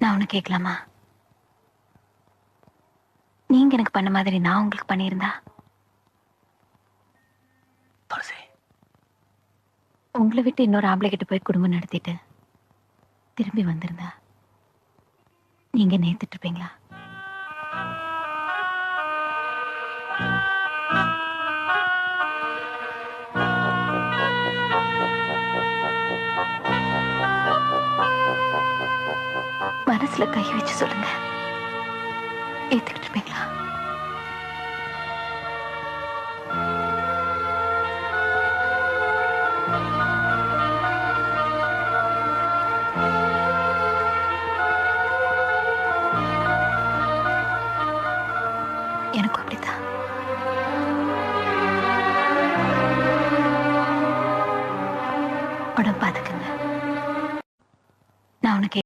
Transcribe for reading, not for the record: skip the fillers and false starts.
நான் ஒண்ணு கேட்கலாமா? நீங்க எனக்கு பண்ண மாதிரி நான் உங்களுக்கு பண்ணியிருந்தா துளசி, உங்களை விட்டு இன்னொரு ஆம்பளை கிட்ட போய் குடும்பம் நடத்திட்டு திரும்பி வந்திருந்தா நீங்க நேத்துட்டு இருப்பீங்களா? மனசுல கை வச்சு சொல்லுங்க, ஏத்துக்கிட்டு இருப்பீங்களா?